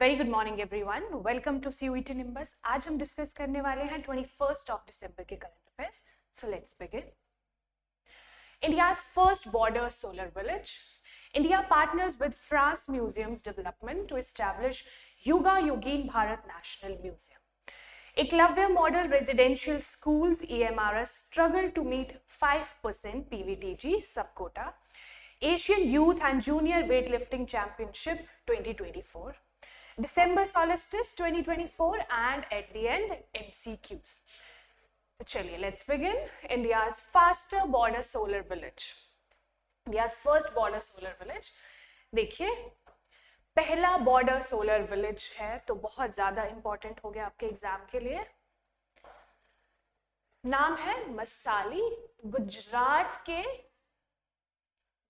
Very good morning everyone, welcome to CUET Nimbus. आज हम discuss करने वाले हैं 21 दिसंबर के current affairs. So let's begin. India's first border solar village. India partners with France Museums Development to establish Yuga Yogin Bharat National Museum. Eklavya Model Residential Schools EMRS struggle to meet 5% PVTG subquota. Asian Youth and Junior Weightlifting Championship 2024. December solstice 2024 and at the end MCQs. तो चलिए let's begin. India's faster border solar village, India's first border solar village. देखिए, पहला border solar village है तो बहुत ज्यादा important हो गया आपके एग्जाम के लिए। नाम है मसाली, गुजरात के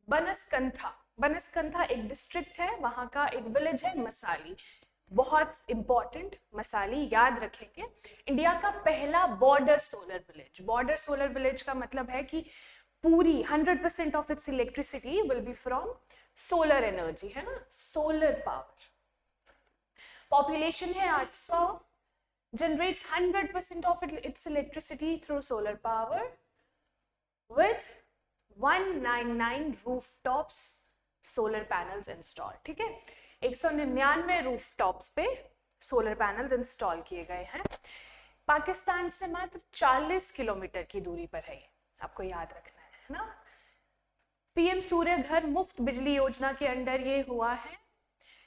बनसकंथा। बनसकंथा एक डिस्ट्रिक्ट है, वहां का एक विलेज है मसाली, बहुत इंपॉर्टेंट। मसाली याद रखेंगे। इंडिया का पहला border solar village. Border solar village का मतलब है कि पूरी 100% of its electricity will be from solar energy, है ना, सोलर पावर। पॉपुलेशन है 800, generates 100% of its electricity through solar power with 199 rooftops solar panels install. ठीक है, 199 रूफटॉप्स पे सोलर पैनल्स इंस्टॉल किए गए हैं। पाकिस्तान से मात्र 40 किलोमीटर की दूरी पर है, आपको याद रखना है ना। पीएम सूर्य घर मुफ्त बिजली योजना के अंडर ये हुआ है।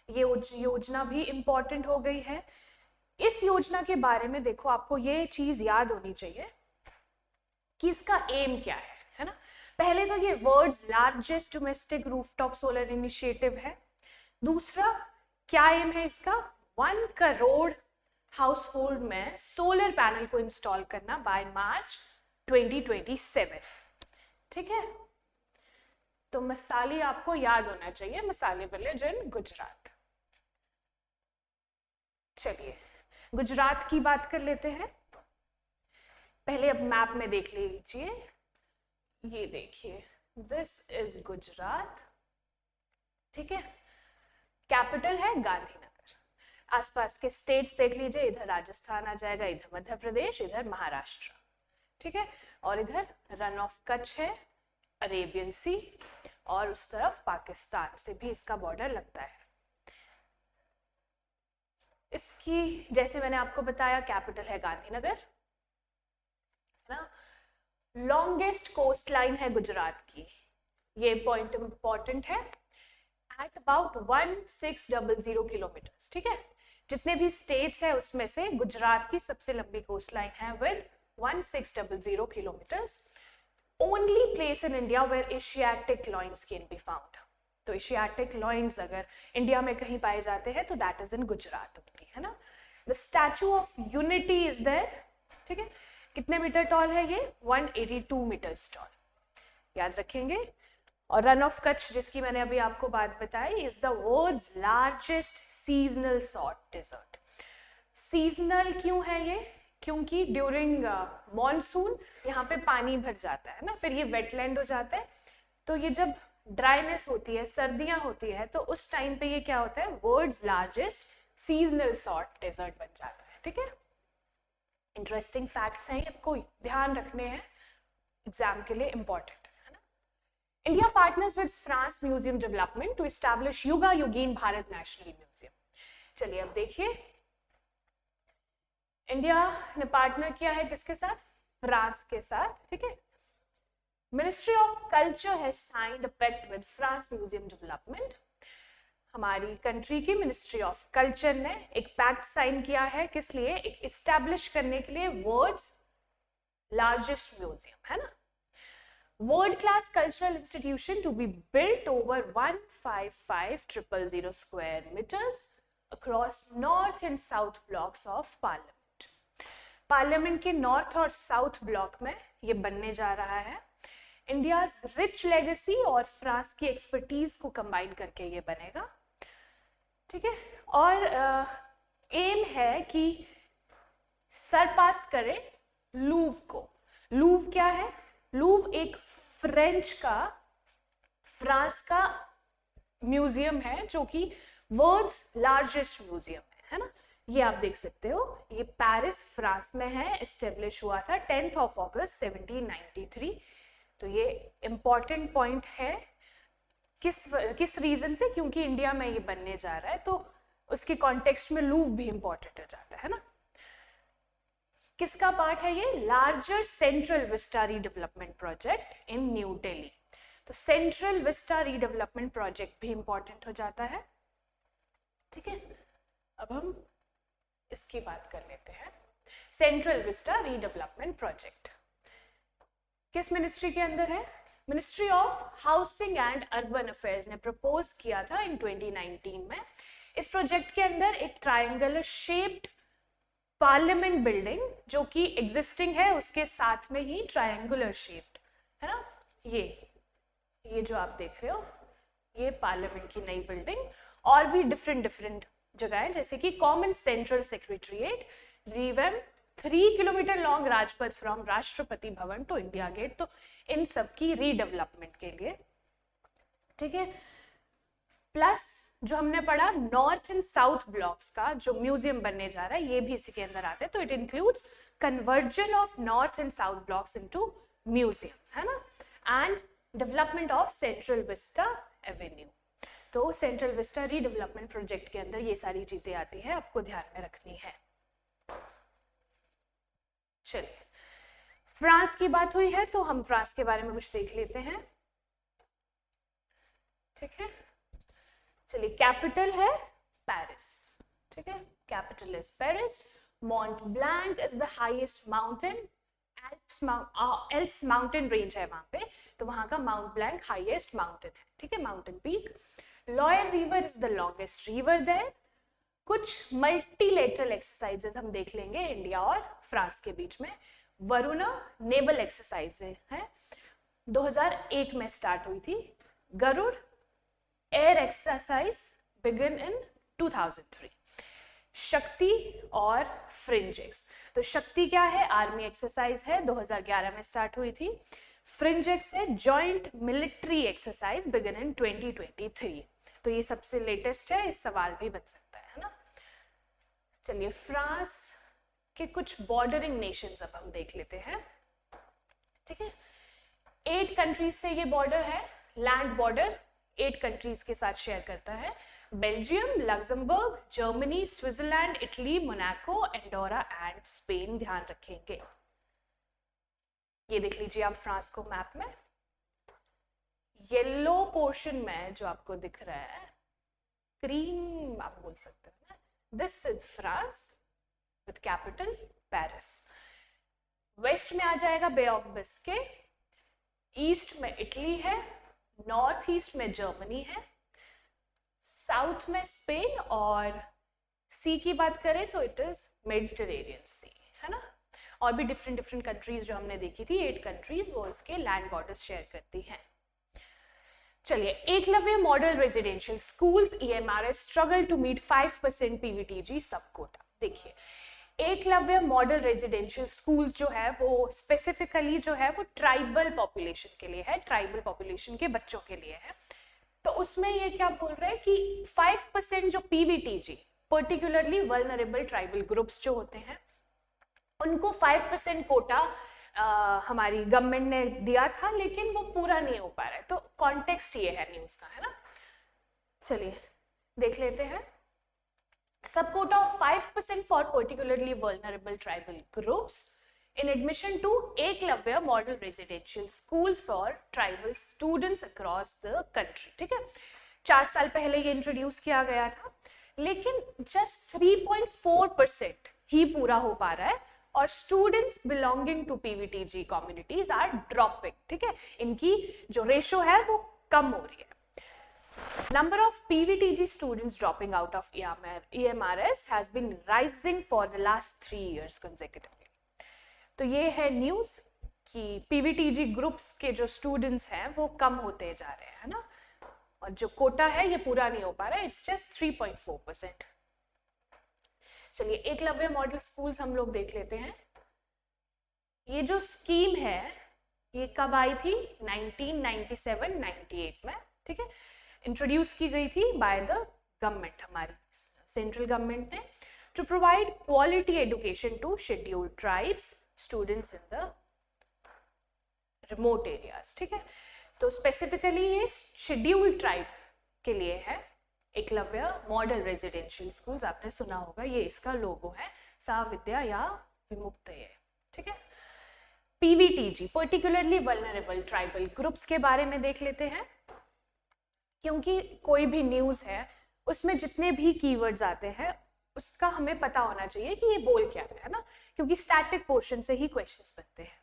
ये योजना भी इंपॉर्टेंट हो गई है। इस योजना के बारे में देखो, आपको ये चीज याद होनी चाहिए कि इसका एम क्या है ना। पहले तो ये world's largest domestic rooftop solar initiative है। दूसरा क्या एम है इसका, 1 करोड़ हाउस होल्ड में सोलर पैनल को इंस्टॉल करना बाय मार्च 2027। ठीक है, तो मसाली आपको याद होना चाहिए, मसाली विलेज इन गुजरात। चलिए गुजरात की बात कर लेते हैं। पहले अब मैप में देख लीजिए, ये देखिए, दिस इज गुजरात। ठीक है, कैपिटल है गांधीनगर। आसपास के स्टेट्स देख लीजिए, इधर राजस्थान आ जाएगा, इधर मध्य प्रदेश, इधर महाराष्ट्र। ठीक है, और इधर रन ऑफ कच्छ है, अरेबियन सी, और उस तरफ पाकिस्तान से भी इसका बॉर्डर लगता है। इसकी जैसे मैंने आपको बताया, कैपिटल है गांधीनगर, है ना। लॉन्गेस्ट कोस्ट लाइन है गुजरात की, ये पॉइंट इंपॉर्टेंट है, एट अबाउट 1600 किलोमीटर्स। ठीक है, जितने भी स्टेट्स है उसमें से गुजरात की सबसे लंबी कोस्ट लाइन है with 1600 kilometres. Only place in India where Asiatic lions can be found. तो एशियाटिक लॉइंस अगर इंडिया में कहीं पाए जाते हैं तो that is in Gujarat only, है ना। The Statue of Unity is there. ठीक है, कितने मीटर टॉल है ये, 182 मीटर्स टॉल, याद रखेंगे। और रन ऑफ कच्छ, जिसकी मैंने अभी आपको बात बताई, is the world's largest seasonal salt desert. Seasonal क्यों है ये, क्योंकि ड्यूरिंग मॉनसून यहाँ पे पानी भर जाता है ना, फिर ये वेटलैंड हो जाता है। तो ये जब ड्राइनेस होती है, सर्दियां होती है, तो उस टाइम पे ये क्या होता है, world's largest seasonal salt desert बन जाता है। ठीक है, इंटरेस्टिंग फैक्ट्स हैं, आपको ध्यान रखने हैं, एग्जाम के लिए important. India partners with France Museum Development to establish Yuga Yogin Bharat National Museum. चलिए अब देखिए, इंडिया ने पार्टनर किया है किसके साथ, फ्रांस के साथ। ठीक है, Ministry of Culture has signed a pact with France museum development. हमारी कंट्री की मिनिस्ट्री ऑफ कल्चर ने एक पैक्ट साइन किया है, किस लिए, एक इस्टेब्लिश करने के लिए वर्ल्ड्स लार्जेस्ट म्यूजियम, है ना। World class cultural institution to be built over 155,000 square meters across north and south blocks of Parliament. Parliament के north और south block में ये बनने जा रहा है। India's rich legacy और फ्रांस की expertise को combine करके ये बनेगा। ठीक है, और एम है कि सरपास करे लूव को। लूव क्या है, लूव एक फ्रेंच का, फ्रांस का म्यूजियम है जो कि वर्ल्ड्स लार्जेस्ट म्यूजियम है ना, ये आप देख सकते हो। ये पेरिस फ्रांस में है, एस्टेब्लिश हुआ था 10 अगस्त 1793। तो ये इम्पॉर्टेंट पॉइंट है, किस रीजन से, क्योंकि इंडिया में ये बनने जा रहा है, तो उसके कॉन्टेक्स्ट में लूव भी इम्पॉर्टेंट हो जाता है ना। किसका पार्ट है ये? Larger central Vista redevelopment project in new Delhi. तो सेंट्रल विस्टा रीडेवलपमेंट प्रोजेक्ट भी इंपॉर्टेंट हो जाता है, ठीक है। अब हम इसकी बात कर लेते हैं। सेंट्रल विस्टा रीडेवलपमेंट प्रोजेक्ट किस मिनिस्ट्री के अंदर है? Ministry of housing and urban affairs ने प्रपोज किया था इन 2019 में। इस प्रोजेक्ट के अंदर एक ट्रायंगुलर शेप्ड पार्लियामेंट बिल्डिंग जो कि एग्जिस्टिंग है उसके साथ में ही ट्रायंगुलर शेप्ड है ना, ये जो आप देख रहे हो ये पार्लियामेंट की नई बिल्डिंग, और भी डिफरेंट जगह है जैसे कि common central secretariat, revamp 3 kilometre long Rajpath from Rashtrapati Bhavan to India gate. तो इन सब की रीडेवलपमेंट के लिए, ठीक है। प्लस जो हमने पढ़ा नॉर्थ एंड साउथ ब्लॉक्स का जो म्यूजियम बनने जा रहा है ये भी इसी के अंदर आता है। तो it includes conversion of north and south blocks into museums है ना, and development of central Vista Avenue. तो सेंट्रल विस्टा रीडेवलपमेंट प्रोजेक्ट के अंदर ये सारी चीजें आती हैं, आपको ध्यान में रखनी है। चलिए, फ्रांस की बात हुई है तो हम फ्रांस के बारे में कुछ देख लेते हैं, ठीक है। चलिए, कैपिटल है पेरिस, ठीक है, capital is Paris. Mount blank is the highest mountain, Alps mountain range है वहां पे, तो वहां का माउंट ब्लैंक हाईएस्ट माउंटेन है, ठीक है, mountain peak. Loire river is the longest river there. कुछ मल्टीलेटरल एक्सरसाइजेस हम देख लेंगे इंडिया और फ्रांस के बीच में। वरुणा नेवल एक्सरसाइज है, 2001 में स्टार्ट हुई थी। Garuda air exercise begin in 2003। Shakti और फ्रिंजेक्स, तो शक्ति क्या है? आर्मी एक्सरसाइज है, 2011 में स्टार्ट हुई थी। फ्रिंजेक्स है जॉइंट मिलिट्री एक्सरसाइज बिगिन इन 2023। तो ये सबसे लेटेस्ट है, इस सवाल भी बन सकता है ना। चलिए, फ्रांस के कुछ बॉर्डरिंग नेशंस अब हम देख लेते हैं, ठीक है। 8 कंट्रीज से ये बॉर्डर है, लैंड बॉर्डर 8 कंट्रीज के साथ शेयर करता है। Belgium, Luxembourg, Germany, Switzerland, Italy, Monaco, Andorra and Spain. ध्यान रखेंगे, ये देख लीजिए आप फ्रांस को मैप में, येलो पोर्शन में जो आपको दिख रहा है, क्रीम आप बोल सकते हो ना, this is France with capital Paris. West में आ जाएगा बे ऑफ बिस्के, ईस्ट में इटली है, नॉर्थ ईस्ट में जर्मनी है, साउथ में स्पेन, और सी की बात करें तो इट इज मेडिटेरेनियन सी है ना। और भी डिफरेंट कंट्रीज जो हमने देखी थी 8 कंट्रीज, वो इसके लैंड बॉर्डर्स शेयर करती हैं। चलिए, Eklavya model residential schools EMRS struggle to meet 5% PVTG सब कोटा। देखिए, एकलव्य मॉडल रेजिडेंशियल स्कूल्स जो है वो स्पेसिफिकली जो है वो ट्राइबल पॉपुलेशन के लिए है, ट्राइबल पॉपुलेशन के बच्चों के लिए है। तो उसमें ये क्या बोल रहे हैं कि 5% जो PVTG, particularly vulnerable tribal groups जो होते हैं, उनको 5% कोटा हमारी गवर्नमेंट ने दिया था, लेकिन वो पूरा नहीं हो पा रहा है। तो कॉन्टेक्स्ट ये है न्यूज़ का, है ना। चलिए देख लेते हैं। सब Kota of 5% for particularly vulnerable tribal groups in admission to Eklavya model residential schools for tribal students across the country, ठीक है। 4 साल पहले ये इंट्रोड्यूस किया गया था, लेकिन जस्ट 3.4% ही पूरा हो पा रहा है, और students belonging to PVTG communities are dropping, ठीक है, इनकी जो रेशो है वो कम हो रही है। Number of PVTG students dropping out of EMRS has been rising for the last 3 years consecutively. तो ये है न्यूज़ कि PVTG ग्रुप्स के जो स्टूडेंट्स हैं वो कम होते जा रहे हैं, है ना, और जो कोटा है ये पूरा नहीं हो पा रहा है, इट्स जस्ट 3.4%। चलिए, एकलव्य मॉडल स्कूल्स हम लोग देख लेते हैं। ये जो स्कीम है ये कब आई थी? 1997-98 में, ठीक है, इंट्रोड्यूस की गई थी बाय द गवर्नमेंट, हमारी सेंट्रल गवर्नमेंट ने, to provide quality education to scheduled tribes students in the remote areas. ठीक है, तो स्पेसिफिकली ये शेड्यूल्ड ट्राइब के लिए है। एकलव्य मॉडल रेजिडेंशियल स्कूल्स आपने सुना होगा, ये इसका लोगो है, सा विद्या या विमुक्त ये। ठीक है, PVTG particularly vulnerable tribal groups के बारे में देख लेते हैं, क्योंकि कोई भी न्यूज है उसमें जितने भी कीवर्ड्स आते हैं उसका हमें पता होना चाहिए कि ये बोल क्या है ना, क्योंकि स्टैटिक पोर्शन से ही क्वेश्चंस बनते हैं।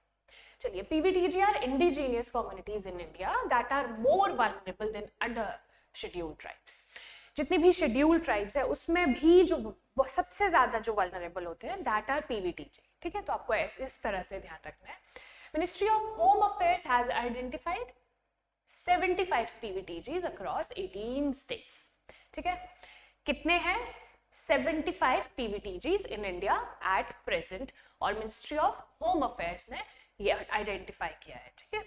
चलिए, PVTG are indigenous communities in India that are more vulnerable than other scheduled tribes. जितनी भी शेड्यूल्ड ट्राइब्स है उसमें भी जो सबसे ज्यादा जो वल्नरेबल होते हैं दैट आर पीवीटीजी। ठीक है, तो आपको इस तरह से ध्यान रखना है। Ministry of home affairs has identified 75 PVTGs across 18 states. ठीक है, कितने हैं? 75 PVTGs in India at present, और मिनिस्ट्री ऑफ होम अफेयर्स ने ये आइडेंटिफाई किया है। ठीक है,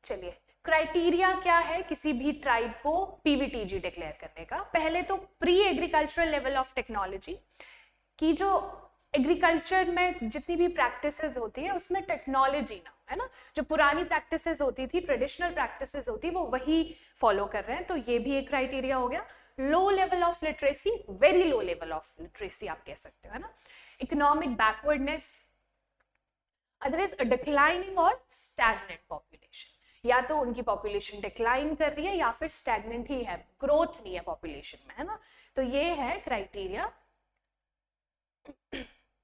चलिए, क्राइटेरिया क्या है किसी भी ट्राइब को पीवीटीजी डिक्लेयर करने का? पहले तो pre agricultural level of technology की, जो एग्रीकल्चर में जितनी भी प्रैक्टिसेस होती है उसमें टेक्नोलॉजी ना, है ना, जो पुरानी प्रैक्टिसेस होती थी, ट्रेडिशनल प्रैक्टिसेस होती, वो वही फॉलो कर रहे हैं, तो ये भी एक क्राइटेरिया हो गया। Low level of literacy, very low level of literacy आप कह सकते हो, है ना। इकोनॉमिक बैकवर्डनेस, अदरवाइज अ डिक्लाइनिंग और स्टैग्नेंट पॉपुलेशन, या तो उनकी पॉपुलेशन डिक्लाइन कर रही है या फिर स्टैग्नेंट ही है, ग्रोथ नहीं है पॉपुलेशन में, है ना। तो ये है क्राइटेरिया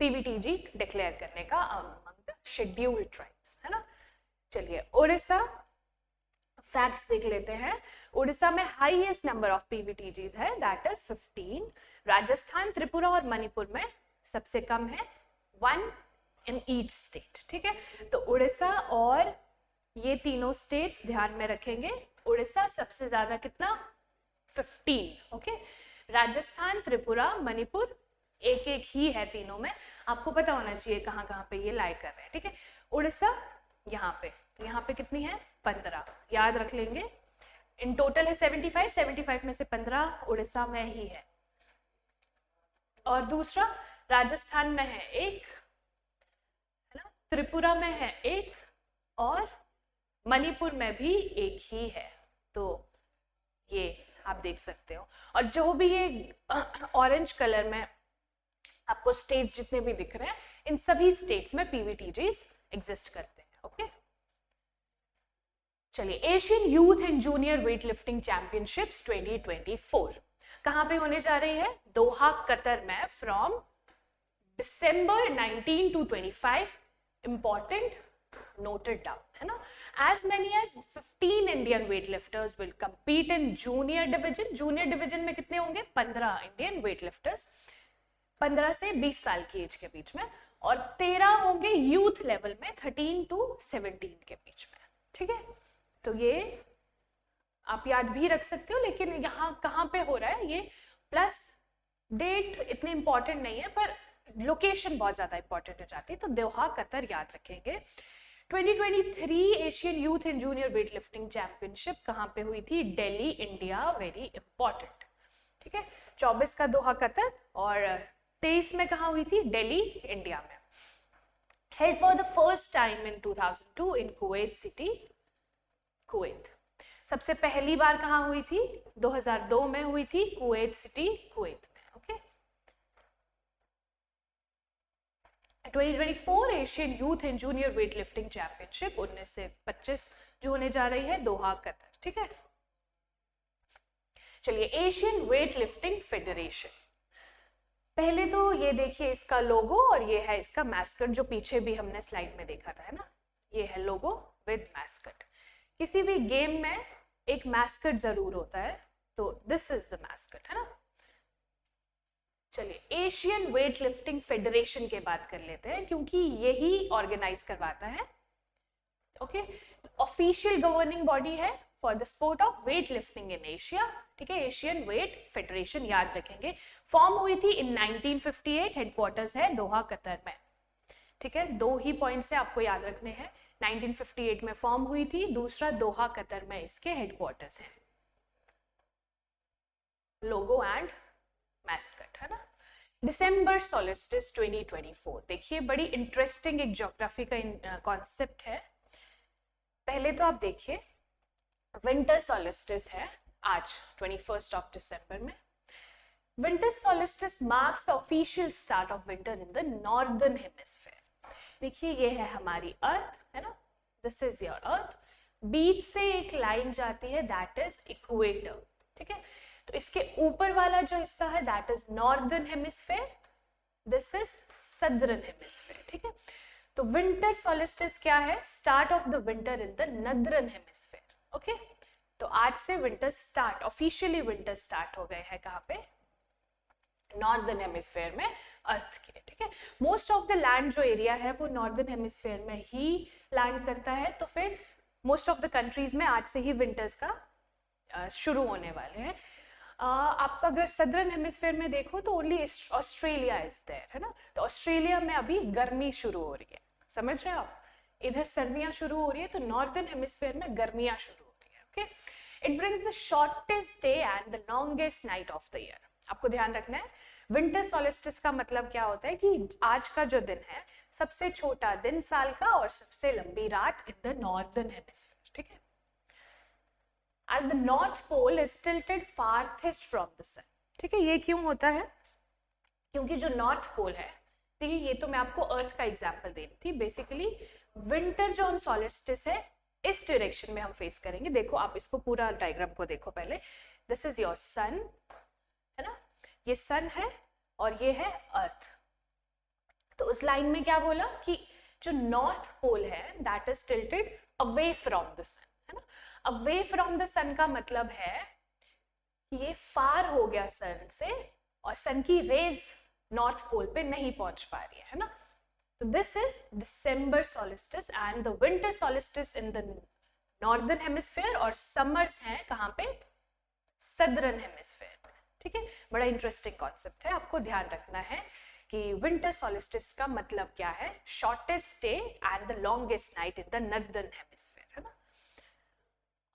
पीवीटीजी डिक्लेयर करने का अमंग द शेड्यूल्ड ट्राइब्स, है ना। चलिए, उड़ीसा फैक्ट्स देख लेते हैं। उड़ीसा में हाईएस्ट नंबर ऑफ पीवीटीजीज है, दैट इज 15। राजस्थान, त्रिपुरा और मणिपुर में सबसे कम है, 1 इन ईच स्टेट। ठीक है, तो उड़ीसा और ये तीनों स्टेट्स ध्यान में रखेंगे। उड़ीसा सबसे ज्यादा कितना? 15। ओके, राजस्थान, त्रिपुरा, मणिपुर एक एक ही है तीनों में, आपको पता होना चाहिए कहाँ कहाँ पे ये लाई कर रहे हैं। ठीक है, उड़ीसा यहाँ पे कितनी है? 15, याद रख लेंगे। इन टोटल है 75 में से 15 उड़ीसा में ही है, और दूसरा राजस्थान में है 1, है ना, त्रिपुरा में है 1 और मणिपुर में भी 1 ही है। तो ये आप देख सकते हो, और जो भी ये ऑरेंज कलर में आपको स्टेट्स जितने भी दिख रहे हैं, इन सभी स्टेट्स में पीवीटीजीज एग्जिस्ट करते हैं। ओके, चलिए, Asian youth and junior weight lifting championships 2024 कहाँ पे होने जा रही है? दोहा, कतर में, from December 19 to 25. Important, noted down, है ना। As many as 15 Indian weightlifters will compete in junior division. Junior division में कितने होंगे? 15 Indian weightlifters, 15 से 20 साल की एज के बीच में, और 13 होंगे यूथ लेवल में, 13 to 17 के बीच में। ठीक है, तो ये आप याद भी रख सकते हो, लेकिन यहाँ कहाँ पे हो रहा है ये, प्लस डेट इतनी इंपॉर्टेंट नहीं है, पर लोकेशन बहुत ज्यादा इंपॉर्टेंट हो जाती है, तो दोहा, कतर याद रखेंगे। 2023 Asian youth and junior weight lifting championship कहाँ पे हुई थी? Delhi, India, very important. ठीक है, 24 का दोहा, कतर, और 23 में कहाँ हुई थी? दिल्ली, इंडिया में। Held for the first time in 2002 in Kuwait City, Kuwait. सबसे पहली बार कहाँ हुई थी? 2002 में हुई थी, कुवैत सिटी, कुवैत में। Okay, 2024 Asian youth and junior weight lifting championship 19 से 25 जो होने जा रही है, दोहा, कतर। ठीक है, चलिए, एशियन वेट लिफ्टिंग फेडरेशन, पहले तो ये देखिए इसका लोगो, और ये है इसका मैस्कट, जो पीछे भी हमने स्लाइड में देखा था, है ना। ये है लोगो विद मैस्कट। किसी भी गेम में एक मैस्कट जरूर होता है, तो दिस इज द मैस्कट, है ना। चलिए, एशियन वेट लिफ्टिंग फेडरेशन के बात कर लेते हैं, क्योंकि यही ऑर्गेनाइज करवाता है। ओके, ऑफिशियल गवर्निंग बॉडी है for the sport of weight lifting in Asia. ठीक है, एशियन वेट फेडरेशन याद रखेंगे। फॉर्म हुई थी इन 1958, हेडक्वार्टर्स है दोहा, कतर में। ठीक है, 2 ही पॉइंट्स है आपको याद रखने हैं। 1958 में फॉर्म हुई थी, दूसरा दोहा, कतर में इसके हेडक्वार्टर्स है। लोगो एंड मैस्कट, है ना। डिसम्बर सोलिस्टिस 2024, देखिए बड़ी इंटरेस्टिंग एक ज्योग्राफी का कॉन्सेप्ट है। पहले तो आप देखिए विंटर सोलिस्टिस है आज 21 दिसंबर में। Winter solstice marks the official start of winter in the northern hemisphere. देखिए ये है हमारी अर्थ, है ना, दिस इज योर अर्थ। बीच से एक लाइन जाती है दैट इज इक्वेटर, ठीक है। तो इसके ऊपर वाला जो हिस्सा है that is northern hemisphere, this is southern hemisphere, ठीक है। तो विंटर सोलिस्टिस क्या है? Start of the winter in the northern hemisphere, okay. तो आज से winter start, officially winter start हो गए हैं कहाँ पे? नॉर्दर्न हेमिस्फीयर में, अर्थ के, ठीक है। मोस्ट ऑफ द लैंड जो एरिया है वो नॉर्दर्न हेमिस्फीयर में ही लैंड करता है, तो फिर मोस्ट ऑफ द कंट्रीज में आज से ही विंटर्स का शुरू होने वाले हैं। आपका अगर सदर्न हेमिस्फीयर में देखो तो ओनली ऑस्ट्रेलिया इज देयर, है ना। तो ऑस्ट्रेलिया में अभी गर्मी शुरू हो रही है, समझ रहे हो आप? इधर सर्दियां शुरू हो रही है तो नॉर्दर्न हेमिस्फीयर में गर्मियां शुरू हो रही है, okay. It brings the shortest day and the longest night of the year. आपको ध्यान रखना है विंटर सोलिस्टिस का मतलब क्या होता है कि आज का जो दिन है सबसे छोटा दिन साल का और सबसे लंबी रात इन द नॉर्दर्न हेमिस्फीयर, ठीक है। As the North Pole is tilted farthest from the sun, ठीक है। ये क्यों होता है? क्योंकि जो नॉर्थ पोल है, ठीक है, ये तो मैं आपको अर्थ का एग्जांपल दे रही थी। बेसिकली विंटर जो हम सोलिस्टिस है इस डायरेक्शन में हम फेस करेंगे। देखो आप इसको पूरा डायग्राम को देखो पहले। दिस इज योर सन, है ना, ये सन है और ये है अर्थ। तो उस लाइन में क्या बोला कि जो नॉर्थ पोल है that is tilted away from the sun, है ना। अवे फ्रॉम द सन का मतलब है कि ये फार हो गया सन से और सन की रेज नॉर्थ पोल पे नहीं पहुंच पा रही है ना। तो this is December solstice and the winter solstice in the northern hemisphere, और समर्स हैं कहाँ पे? सदर्न हेमिस्फीयर में, ठीक है। बड़ा इंटरेस्टिंग कॉन्सेप्ट है, आपको ध्यान रखना है कि विंटर सोलिस्टिस का मतलब क्या है? Shortest day and the longest night in the northern hemisphere, है ना।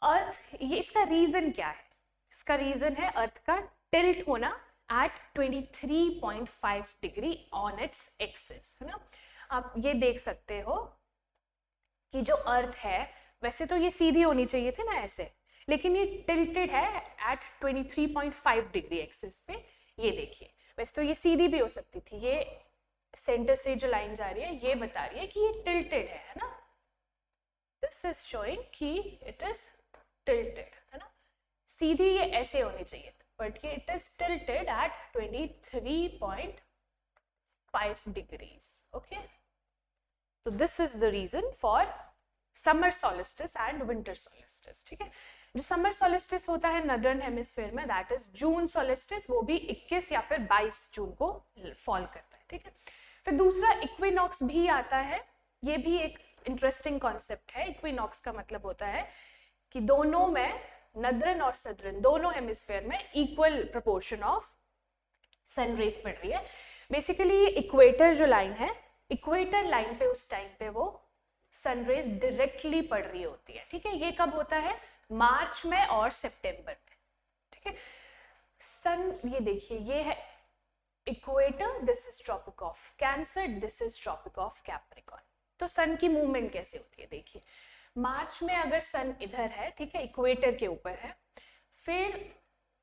अर्थ, ये इसका रीजन क्या है? इसका रीजन है अर्थ का टिल्ट होना at 23.5 degree on its axis, है ना। आप ये देख सकते हो कि जो अर्थ है वैसे तो ये सीधी होनी चाहिए थी ना ऐसे, लेकिन ये टिल्टेड है एट 23.5 डिग्री एक्सिस पे। ये देखिए, वैसे तो ये सीधी भी हो सकती थी, ये सेंटर से जो लाइन जा रही है ये बता रही है कि ये टिल्टेड है ना। दिस इज शोइंग कि इट इज टिल्टेड, है ना। सीधी ये ऐसे होनी चाहिए बट ये it is tilted at 23.5 degrees, okay. तो this is the reason for summer solstice and winter solstice, ठीक है। जो समर सोलिस्टिस होता है नॉर्दर्न हेमिस्फीयर में दैट इज जून सोलिस्टिस, वो भी 21 या फिर 22 जून को फॉल करता है, ठीक है। फिर दूसरा इक्विनॉक्स भी आता है, ये भी एक इंटरेस्टिंग कॉन्सेप्ट है। इक्विनॉक्स का मतलब होता है कि दोनों में, नदर्न और सदर्न दोनों हेमिस्फीयर में equal proportion of sun rays पड़ रही है। बेसिकली ये इक्वेटर जो लाइन है, इक्वेटर लाइन पे उस टाइम पे वो सन रेज डायरेक्टली पड़ रही होती है, ठीक है। ये कब होता है? मार्च में और सितंबर में, ठीक है। सन, ये देखिए ये है equator, this is Tropic of Cancer, this is Tropic of Capricorn. तो सन की मूवमेंट कैसे होती है देखिए, मार्च में अगर सन इधर है, ठीक है, इक्वेटर के ऊपर है, फिर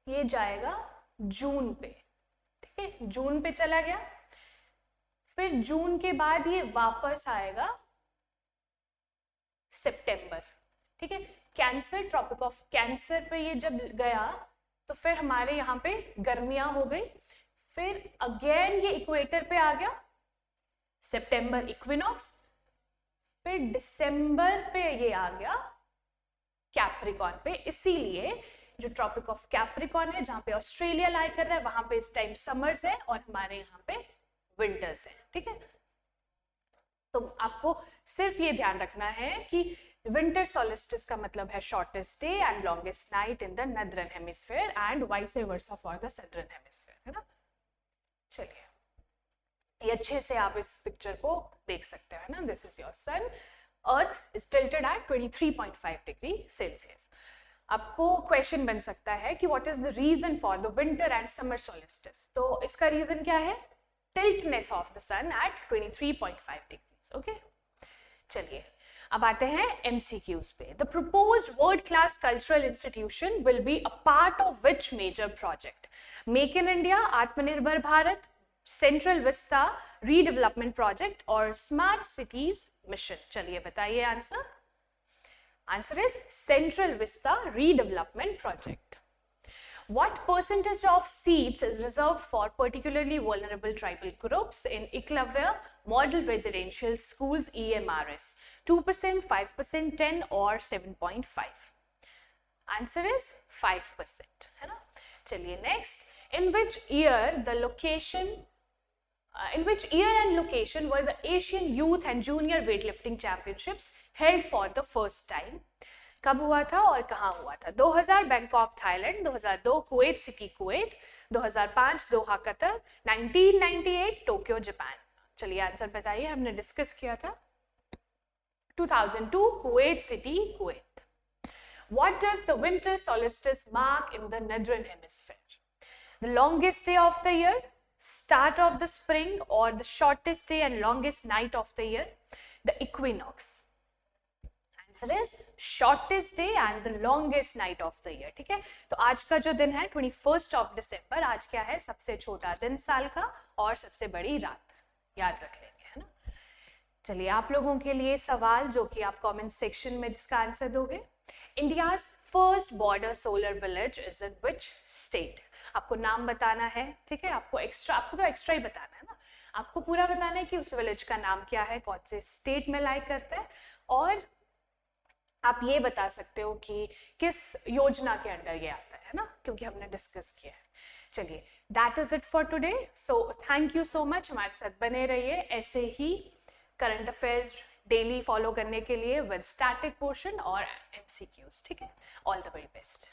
ये जाएगा जून पे, ठीक है, जून पे चला गया, फिर जून के बाद ये वापस आएगा सितंबर, ठीक है। कैंसर, ट्रॉपिक ऑफ कैंसर पे ये जब गया तो फिर हमारे यहाँ पे गर्मियां हो गई, फिर अगेन ये इक्वेटर पे आ गया, सितंबर इक्विनॉक्स, फिर दिसंबर पे ये आ गया कैप्रिकॉर्न पे। इसीलिए जो ट्रॉपिक ऑफ कैप्रिकॉर्न है जहाँ पे ऑस्ट्रेलिया लाई कर रहा है वहां पे इस टाइम समर्स है और हमारे यहाँ पे विंटर्स है, ठीक है। तो आपको सिर्फ ये ध्यान रखना है कि विंटर सोलिस्टिस का मतलब है shortest day and longest night in the northern hemisphere and vice versa for the southern hemisphere, है ना। चलिए, ये अच्छे से आप इस पिक्चर को देख सकते हैं ना। This is your sun, earth is tilted at 23.5 degree Celsius. आपको क्वेश्चन बन सकता है कि what is the reason for the winter and summer solstice. तो इसका रीजन क्या है? Tiltness of the sun at 23.5 degrees. Okay, चलिए अब आते हैं MCQs पे। The proposed world class cultural institution will be a part of which major project? Make in India, Atmanirbhar Bharat, central vista redevelopment project और स्मार्ट सिटीज मिशन। चलिए बताइए answer. Answer is central vista redevelopment project. What percentage of seats is reserved for particularly vulnerable tribal groups in Eklavya Model Residential Schools EMRS? 2%, 5%, 10 or 7.5? Answer is 5%, है ना? चलिए next. In which year and location were the Asian Youth and Junior Weightlifting Championships held for the first time? कब हुआ था और कहाँ हुआ था? 2000 Bangkok Thailand, 2002 Kuwait city Kuwait, 2005 Doha Qatar, 1998 Tokyo Japan. चलिए आंसर बताइए, हमने डिस्कस किया था 2002 Kuwait city Kuwait. What does the winter solstice mark in the northern hemisphere? The longest day of the year, start of the spring, or the shortest day and longest night of the year? The equinox. Answer is shortest day and the longest night of the year। ठीक है, तो आज का जो दिन है 21 of December, आज क्या है? सबसे छोटा दिन साल का और सबसे बड़ी रात, याद रख लेंगे, है ना? चलिए आप लोगों के लिए सवाल जो कि आप कमेंट सेक्शन में जिसका आंसर दोगे। India's first border solar village is in which state? आपको नाम बताना है, ठीक है? आपको तो एक्स्ट्रा ही बताना है ना, आपको पूरा बताना है कि उस विलेज का नाम क्या है, कौन से स्टेट में लाई करता है, और आप ये बता सकते हो कि किस योजना के अंडर ये आता है ना, क्योंकि हमने डिस्कस किया है। चलिए that is it for today. So thank you so much, हमारे साथ बने रहिए ऐसे ही करंट अफेयर्स डेली फॉलो करने के लिए विद स्टैटिक पोर्शन और MCQs। ठीक है, ऑल द वेरी बेस्ट।